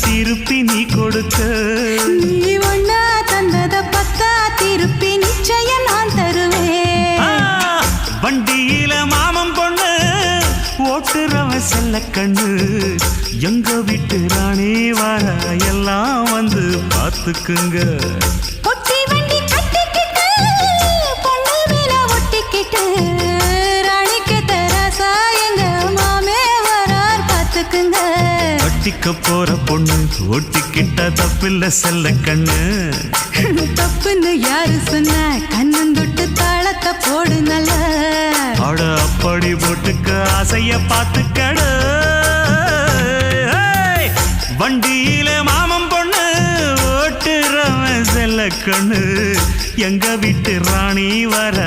திருப்பி நீ கொடுக்க நீ ஒண்ணா தந்தத பத்தா திருப்பி நிச்சயம் நான் தருவேன் வண்டியில மாமன் பொண்ணு ஓட்டுறவன் செல்ல கண்ணு எங்க வீட்டு ராணி வர எல்லாம் வந்து பார்த்துக்குங்க ஒட்டி வண்டி கட்டிக்கிட்டு பொண்ணு மேல ஒட்டிக்கிட்டு ராணிக்கு தராசா எங்க மாமே வரார் பார்த்துக்குங்க ஒட்டிக்க போற பொண்ணு ஒட்டிக்கிட்ட தப்பில்ல செல்ல கண்ணு தப்புன்னு யாரு சொன்ன கண்ணந்தொட்டு தாளத்தை போடு நல்ல அட அப்படி போட்டுக்க ஆசைய பார்த்துக்கட வண்டியில மாமன் பொண்ணு ஓட்டுறவன் செல்ல கண்ணு எங்க வீட்டு ராணி வர